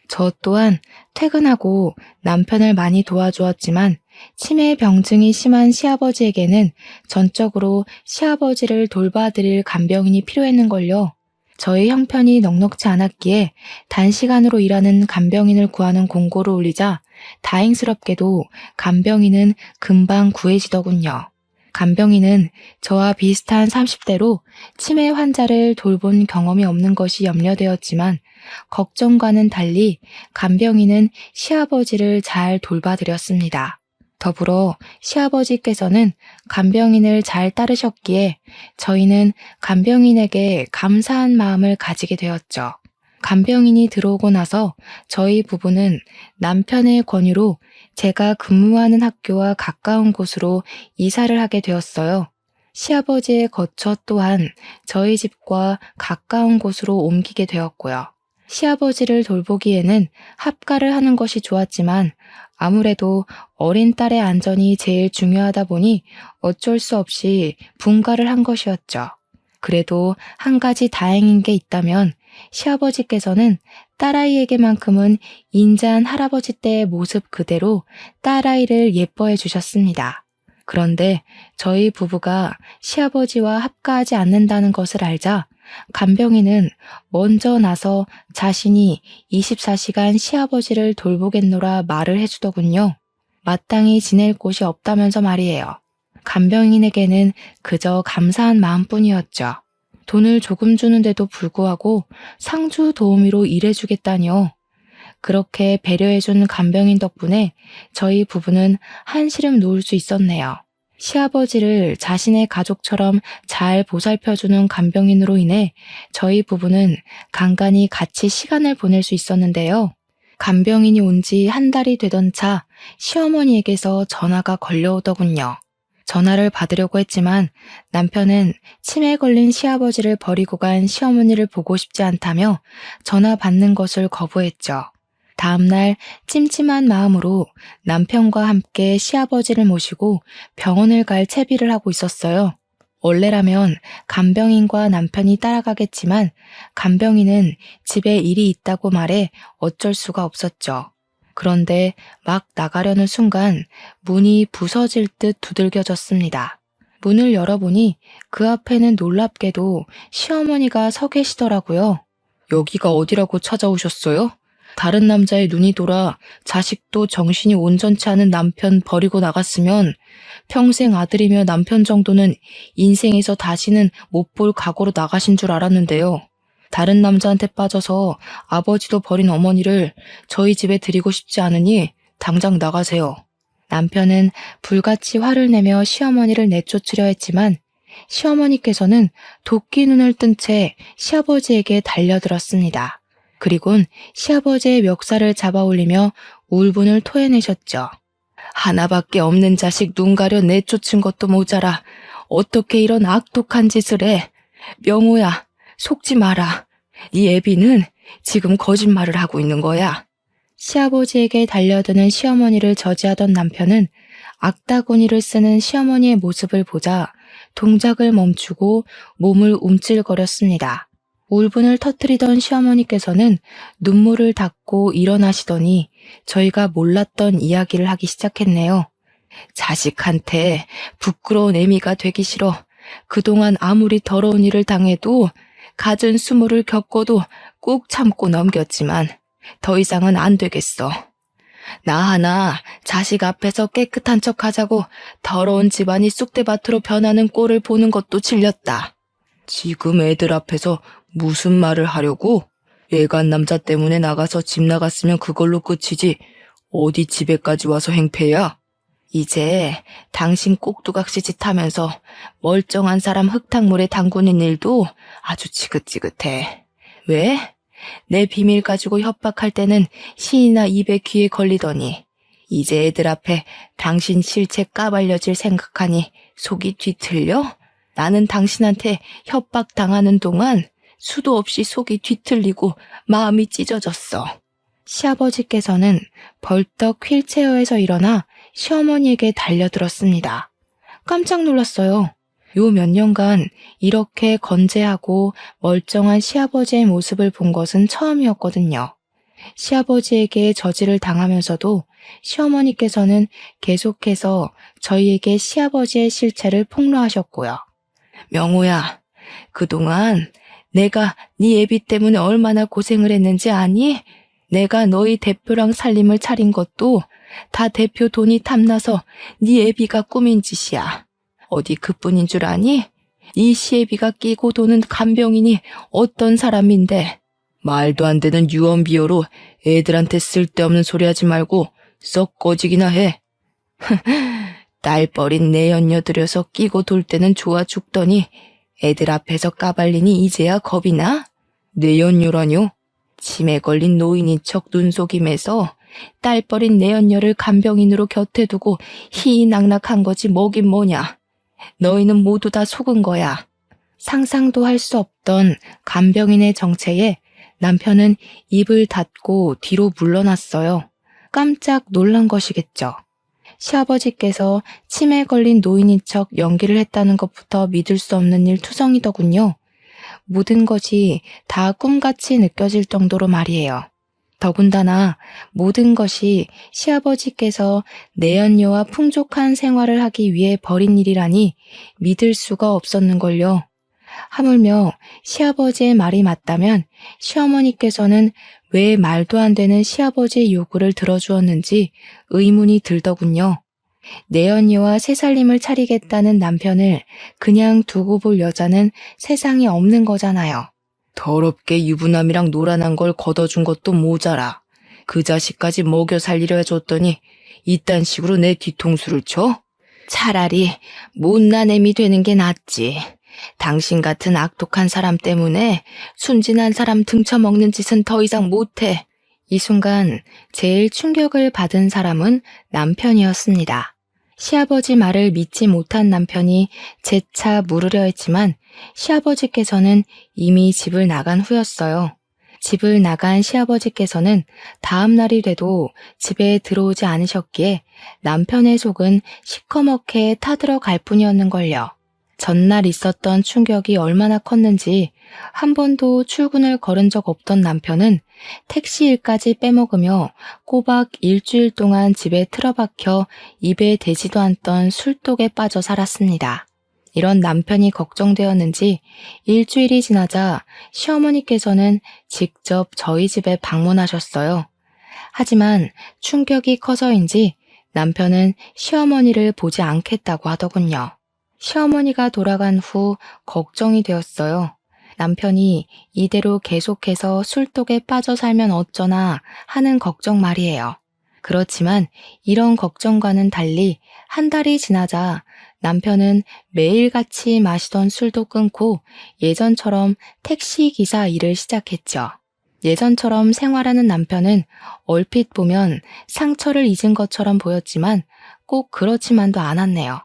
저 또한 퇴근하고 남편을 많이 도와주었지만 치매 병증이 심한 시아버지에게는 전적으로 시아버지를 돌봐드릴 간병인이 필요했는걸요. 저희 형편이 넉넉지 않았기에 단시간으로 일하는 간병인을 구하는 공고를 올리자 다행스럽게도 간병인은 금방 구해지더군요. 간병인은 저와 비슷한 30대로 치매 환자를 돌본 경험이 없는 것이 염려되었지만 걱정과는 달리 간병인은 시아버지를 잘 돌봐드렸습니다. 더불어 시아버지께서는 간병인을 잘 따르셨기에 저희는 간병인에게 감사한 마음을 가지게 되었죠. 간병인이 들어오고 나서 저희 부부는 남편의 권유로 제가 근무하는 학교와 가까운 곳으로 이사를 하게 되었어요. 시아버지의 거처 또한 저희 집과 가까운 곳으로 옮기게 되었고요. 시아버지를 돌보기에는 합가를 하는 것이 좋았지만 아무래도 어린 딸의 안전이 제일 중요하다 보니 어쩔 수 없이 분가를 한 것이었죠. 그래도 한 가지 다행인 게 있다면 시아버지께서는 딸아이에게만큼은 인자한 할아버지 때의 모습 그대로 딸아이를 예뻐해 주셨습니다. 그런데 저희 부부가 시아버지와 합가하지 않는다는 것을 알자 간병인은 먼저 나서 자신이 24시간 시아버지를 돌보겠노라 말을 해주더군요. 마땅히 지낼 곳이 없다면서 말이에요. 간병인에게는 그저 감사한 마음뿐이었죠. 돈을 조금 주는데도 불구하고 상주 도우미로 일해주겠다니요. 그렇게 배려해준 간병인 덕분에 저희 부부는 한시름 놓을 수 있었네요. 시아버지를 자신의 가족처럼 잘 보살펴주는 간병인으로 인해 저희 부부는 간간히 같이 시간을 보낼 수 있었는데요. 간병인이 온 지 한 달이 되던 차 시어머니에게서 전화가 걸려오더군요. 전화를 받으려고 했지만 남편은 치매에 걸린 시아버지를 버리고 간 시어머니를 보고 싶지 않다며 전화 받는 것을 거부했죠. 다음날 찜찜한 마음으로 남편과 함께 시아버지를 모시고 병원을 갈 채비를 하고 있었어요. 원래라면 간병인과 남편이 따라가겠지만 간병인은 집에 일이 있다고 말해 어쩔 수가 없었죠. 그런데 막 나가려는 순간 문이 부서질 듯 두들겨졌습니다. 문을 열어보니 그 앞에는 놀랍게도 시어머니가 서 계시더라고요. 여기가 어디라고 찾아오셨어요? 다른 남자의 눈이 돌아 자식도 정신이 온전치 않은 남편 버리고 나갔으면 평생 아들이며 남편 정도는 인생에서 다시는 못 볼 각오로 나가신 줄 알았는데요. 다른 남자한테 빠져서 아버지도 버린 어머니를 저희 집에 들이고 싶지 않으니 당장 나가세요. 남편은 불같이 화를 내며 시어머니를 내쫓으려 했지만 시어머니께서는 도끼 눈을 뜬 채 시아버지에게 달려들었습니다. 그리곤 시아버지의 멱살을 잡아올리며 울분을 토해내셨죠. 하나밖에 없는 자식 눈 가려 내쫓은 것도 모자라 어떻게 이런 악독한 짓을 해. 명호야, 속지 마라. 네 애비는 지금 거짓말을 하고 있는 거야. 시아버지에게 달려드는 시어머니를 저지하던 남편은 악다구니를 쓰는 시어머니의 모습을 보자 동작을 멈추고 몸을 움찔거렸습니다. 울분을 터뜨리던 시어머니께서는 눈물을 닦고 일어나시더니 저희가 몰랐던 이야기를 하기 시작했네요. 자식한테 부끄러운 애미가 되기 싫어. 그동안 아무리 더러운 일을 당해도 갖은 수모를 겪어도 꾹 참고 넘겼지만 더 이상은 안 되겠어. 나 하나 자식 앞에서 깨끗한 척 하자고 더러운 집안이 쑥대밭으로 변하는 꼴을 보는 것도 질렸다. 지금 애들 앞에서 무슨 말을 하려고? 외간 남자 때문에 나가서 집 나갔으면 그걸로 끝이지 어디 집에까지 와서 행패야? 이제 당신 꼭두각시 짓 하면서 멀쩡한 사람 흙탕물에 담그는 일도 아주 지긋지긋해. 왜? 내 비밀 가지고 협박할 때는 신이나 입에 귀에 걸리더니 이제 애들 앞에 당신 실체 까발려질 생각하니 속이 뒤틀려? 나는 당신한테 협박당하는 동안 수도 없이 속이 뒤틀리고 마음이 찢어졌어. 시아버지께서는 벌떡 휠체어에서 일어나 시어머니에게 달려들었습니다. 깜짝 놀랐어요. 요 몇 년간 이렇게 건재하고 멀쩡한 시아버지의 모습을 본 것은 처음이었거든요. 시아버지에게 저지를 당하면서도 시어머니께서는 계속해서 저희에게 시아버지의 실체를 폭로하셨고요. 명호야, 그동안 내가 네 애비 때문에 얼마나 고생을 했는지 아니? 내가 너희 대표랑 살림을 차린 것도 다 대표 돈이 탐나서 네 애비가 꾸민 짓이야. 어디 그뿐인 줄 아니? 이 시애비가 끼고 도는 간병인이 어떤 사람인데. 말도 안 되는 유언비어로 애들한테 쓸데없는 소리 하지 말고 썩 꺼지기나 해. 딸버린 내연녀 들여서 끼고 돌 때는 좋아 죽더니 애들 앞에서 까발리니 이제야 겁이 나? 내연녀라뇨? 치매 걸린 노인인 척 눈속임에서 딸버린 내연녀를 간병인으로 곁에 두고 희희낙낙한 거지 뭐긴 뭐냐. 너희는 모두 다 속은 거야. 상상도 할 수 없던 간병인의 정체에 남편은 입을 닫고 뒤로 물러났어요. 깜짝 놀란 것이겠죠. 시아버지께서 치매에 걸린 노인인 척 연기를 했다는 것부터 믿을 수 없는 일 투성이더군요. 모든 것이 다 꿈같이 느껴질 정도로 말이에요. 더군다나 모든 것이 시아버지께서 내연녀와 풍족한 생활을 하기 위해 벌인 일이라니 믿을 수가 없었는걸요. 하물며 시아버지의 말이 맞다면 시어머니께서는 왜 말도 안 되는 시아버지의 요구를 들어주었는지 의문이 들더군요. 내연녀와 새살림을 차리겠다는 남편을 그냥 두고 볼 여자는 세상에 없는 거잖아요. 더럽게 유부남이랑 노란한 걸 걷어준 것도 모자라. 그 자식까지 먹여 살리려 해줬더니 이딴 식으로 내 뒤통수를 쳐? 차라리 못난 애미 되는 게 낫지. 당신 같은 악독한 사람 때문에 순진한 사람 등쳐먹는 짓은 더 이상 못해. 이 순간 제일 충격을 받은 사람은 남편이었습니다. 시아버지 말을 믿지 못한 남편이 재차 물으려 했지만 시아버지께서는 이미 집을 나간 후였어요. 집을 나간 시아버지께서는 다음 날이 돼도 집에 들어오지 않으셨기에 남편의 속은 시커멓게 타들어갈 뿐이었는걸요. 전날 있었던 충격이 얼마나 컸는지 한 번도 출근을 걸은 적 없던 남편은 택시 일까지 빼먹으며 꼬박 일주일 동안 집에 틀어박혀 입에 대지도 않던 술독에 빠져 살았습니다. 이런 남편이 걱정되었는지 일주일이 지나자 시어머니께서는 직접 저희 집에 방문하셨어요. 하지만 충격이 커서인지 남편은 시어머니를 보지 않겠다고 하더군요. 시어머니가 돌아간 후 걱정이 되었어요. 남편이 이대로 계속해서 술독에 빠져 살면 어쩌나 하는 걱정 말이에요. 그렇지만 이런 걱정과는 달리 한 달이 지나자 남편은 매일같이 마시던 술도 끊고 예전처럼 택시기사 일을 시작했죠. 예전처럼 생활하는 남편은 얼핏 보면 상처를 잊은 것처럼 보였지만 꼭 그렇지만도 않았네요.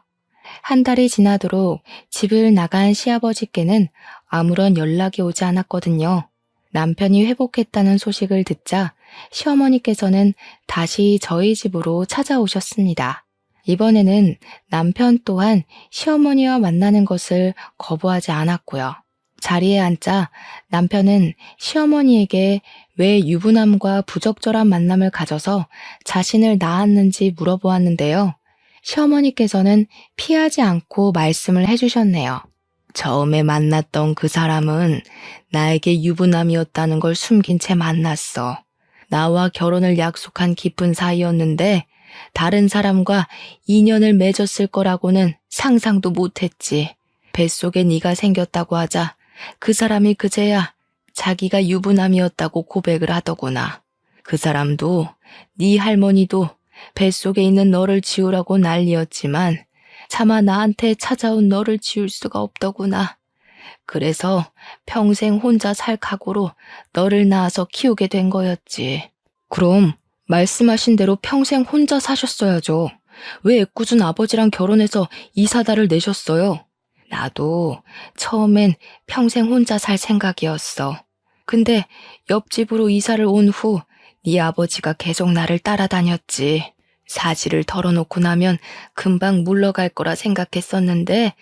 한 달이 지나도록 집을 나간 시아버지께는 아무런 연락이 오지 않았거든요. 남편이 회복했다는 소식을 듣자 시어머니께서는 다시 저희 집으로 찾아오셨습니다. 이번에는 남편 또한 시어머니와 만나는 것을 거부하지 않았고요. 자리에 앉자 남편은 시어머니에게 왜 유부남과 부적절한 만남을 가져서 자신을 낳았는지 물어보았는데요. 시어머니께서는 피하지 않고 말씀을 해주셨네요. 처음에 만났던 그 사람은 나에게 유부남이었다는 걸 숨긴 채 만났어. 나와 결혼을 약속한 깊은 사이였는데 다른 사람과 인연을 맺었을 거라고는 상상도 못했지. 뱃속에 네가 생겼다고 하자 그 사람이 그제야 자기가 유부남이었다고 고백을 하더구나. 그 사람도 네 할머니도 뱃속에 있는 너를 지우라고 난리였지만 차마 나한테 찾아온 너를 지울 수가 없더구나. 그래서 평생 혼자 살 각오로 너를 낳아서 키우게 된 거였지. 그럼 말씀하신 대로 평생 혼자 사셨어야죠. 왜 애꿎은 아버지랑 결혼해서 이사다를 내셨어요? 나도 처음엔 평생 혼자 살 생각이었어. 근데 옆집으로 이사를 온 후 네 아버지가 계속 나를 따라다녔지. 사실을 털어놓고 나면 금방 물러갈 거라 생각했었는데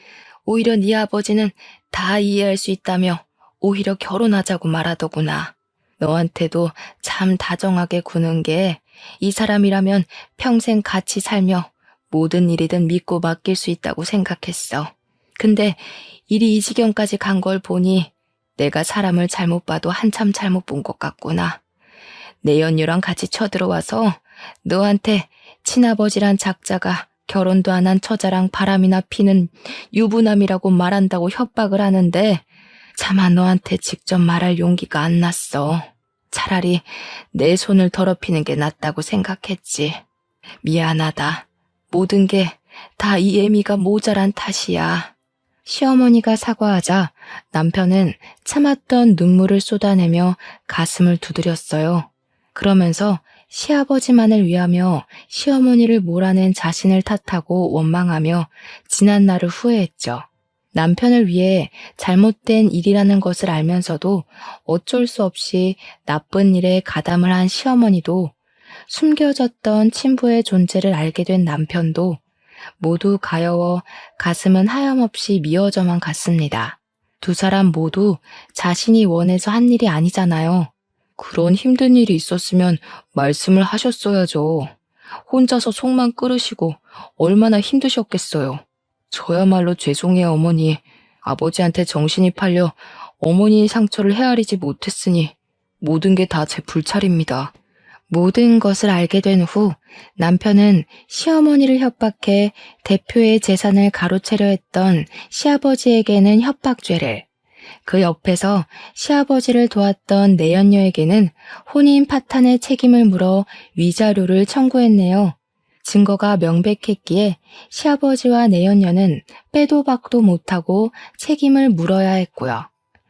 오히려 네 아버지는 다 이해할 수 있다며 오히려 결혼하자고 말하더구나. 너한테도 참 다정하게 구는 게 이 사람이라면 평생 같이 살며 모든 일이든 믿고 맡길 수 있다고 생각했어. 근데 일이 이 지경까지 간 걸 보니 내가 사람을 잘못 봐도 한참 잘못 본 것 같구나. 내 연유랑 같이 쳐들어와서 너한테 친아버지란 작자가 결혼도 안 한 처자랑 바람이나 피는 유부남이라고 말한다고 협박을 하는데 차마 너한테 직접 말할 용기가 안 났어. 차라리 내 손을 더럽히는 게 낫다고 생각했지. 미안하다. 모든 게 다 이 애미가 모자란 탓이야. 시어머니가 사과하자 남편은 참았던 눈물을 쏟아내며 가슴을 두드렸어요. 그러면서 시아버지만을 위하며 시어머니를 몰아낸 자신을 탓하고 원망하며 지난 날을 후회했죠. 남편을 위해 잘못된 일이라는 것을 알면서도 어쩔 수 없이 나쁜 일에 가담을 한 시어머니도 숨겨졌던 친부의 존재를 알게 된 남편도 모두 가여워 가슴은 하염없이 미어져만 갔습니다. 두 사람 모두 자신이 원해서 한 일이 아니잖아요. 그런 힘든 일이 있었으면 말씀을 하셨어야죠. 혼자서 속만 끓으시고 얼마나 힘드셨겠어요. 저야말로 죄송해요, 어머니. 아버지한테 정신이 팔려 어머니의 상처를 헤아리지 못했으니 모든 게 다 제 불찰입니다. 모든 것을 알게 된 후 남편은 시어머니를 협박해 대표의 재산을 가로채려 했던 시아버지에게는 협박죄를, 그 옆에서 시아버지를 도왔던 내연녀에게는 혼인 파탄의 책임을 물어 위자료를 청구했네요. 증거가 명백했기에 시아버지와 내연녀는 빼도 박도 못하고 책임을 물어야 했고요.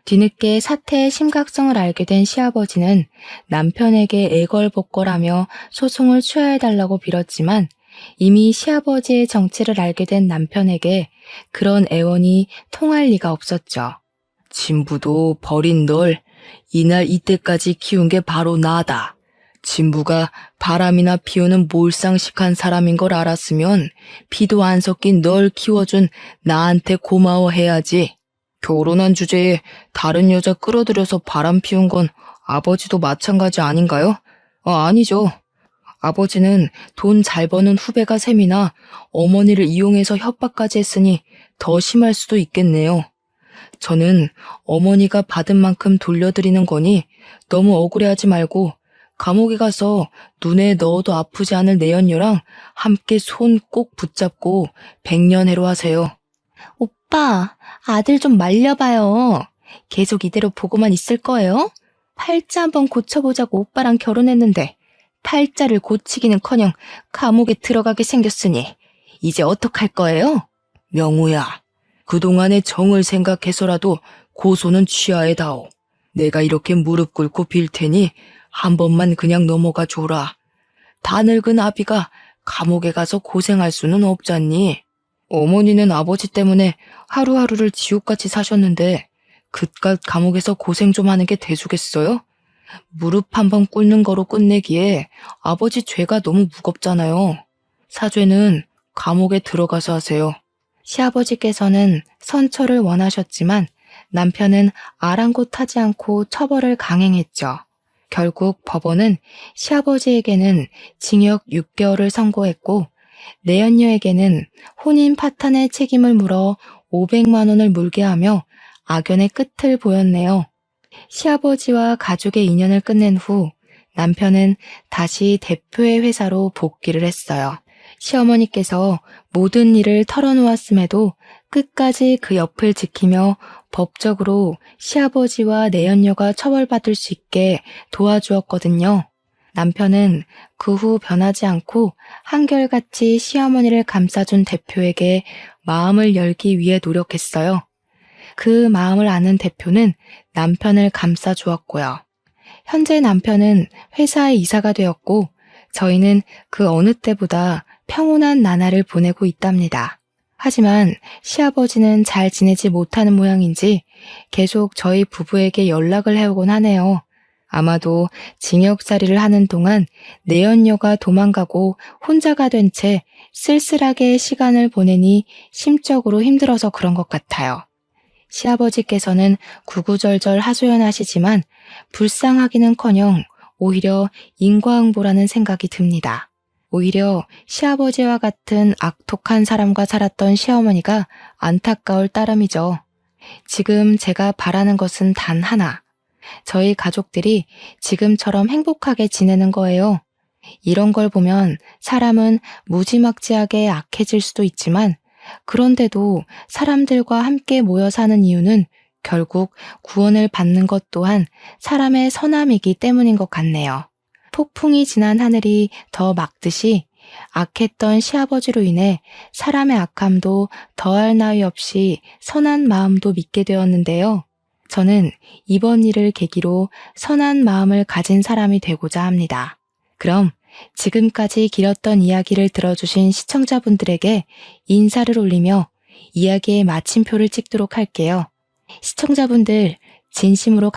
뒤늦게 사태의 심각성을 알게 된 시아버지는 남편에게 애걸복걸하며 소송을 취하해달라고 빌었지만 이미 시아버지의 정체를 알게 된 남편에게 그런 애원이 통할 리가 없었죠. 진부도 버린 널 이날 이때까지 키운 게 바로 나다. 진부가 바람이나 피우는 몰상식한 사람인 걸 알았으면 피도 안 섞인 널 키워준 나한테 고마워해야지. 결혼한 주제에 다른 여자 끌어들여서 바람 피운 건 아버지도 마찬가지 아닌가요? 아니죠. 아버지는 돈 잘 버는 후배가 셈이나 어머니를 이용해서 협박까지 했으니 더 심할 수도 있겠네요. 저는 어머니가 받은 만큼 돌려드리는 거니 너무 억울해하지 말고 감옥에 가서 눈에 넣어도 아프지 않을 내연녀랑 함께 손 꼭 붙잡고 백년해로 하세요. 오빠, 아들 좀 말려봐요. 계속 이대로 보고만 있을 거예요? 팔자 한번 고쳐보자고 오빠랑 결혼했는데 팔자를 고치기는커녕 감옥에 들어가게 생겼으니 이제 어떡할 거예요? 명우야, 그동안의 정을 생각해서라도 고소는 취하에 다오. 내가 이렇게 무릎 꿇고 빌 테니 한 번만 그냥 넘어가 줘라. 다 늙은 아비가 감옥에 가서 고생할 수는 없잖니. 어머니는 아버지 때문에 하루하루를 지옥같이 사셨는데 그깟 감옥에서 고생 좀 하는 게 대수겠어요? 무릎 한 번 꿇는 거로 끝내기에 아버지 죄가 너무 무겁잖아요. 사죄는 감옥에 들어가서 하세요. 시아버지께서는 선처를 원하셨지만 남편은 아랑곳하지 않고 처벌을 강행했죠. 결국 법원은 시아버지에게는 징역 6개월을 선고했고 내연녀에게는 혼인 파탄의 책임을 물어 500만 원을 물게 하며 악연의 끝을 보였네요. 시아버지와 가족의 인연을 끝낸 후 남편은 다시 대표의 회사로 복귀를 했어요. 시어머니께서 모든 일을 털어놓았음에도 끝까지 그 옆을 지키며 법적으로 시아버지와 내연녀가 처벌받을 수 있게 도와주었거든요. 남편은 그 후 변하지 않고 한결같이 시어머니를 감싸준 대표에게 마음을 열기 위해 노력했어요. 그 마음을 아는 대표는 남편을 감싸주었고요. 현재 남편은 회사의 이사가 되었고 저희는 그 어느 때보다 평온한 나날을 보내고 있답니다. 하지만 시아버지는 잘 지내지 못하는 모양인지 계속 저희 부부에게 연락을 해오곤 하네요. 아마도 징역살이를 하는 동안 내연녀가 도망가고 혼자가 된 채 쓸쓸하게 시간을 보내니 심적으로 힘들어서 그런 것 같아요. 시아버지께서는 구구절절 하소연하시지만 불쌍하기는커녕 오히려 인과응보라는 생각이 듭니다. 오히려 시아버지와 같은 악독한 사람과 살았던 시어머니가 안타까울 따름이죠. 지금 제가 바라는 것은 단 하나. 저희 가족들이 지금처럼 행복하게 지내는 거예요. 이런 걸 보면 사람은 무지막지하게 악해질 수도 있지만 그런데도 사람들과 함께 모여 사는 이유는 결국 구원을 받는 것 또한 사람의 선함이기 때문인 것 같네요. 폭풍이 지난 하늘이 더 막듯이 악했던 시아버지로 인해 사람의 악함도 더할 나위 없이 선한 마음도 믿게 되었는데요. 저는 이번 일을 계기로 선한 마음을 가진 사람이 되고자 합니다. 그럼 지금까지 길었던 이야기를 들어주신 시청자분들에게 인사를 올리며 이야기의 마침표를 찍도록 할게요. 시청자분들 진심으로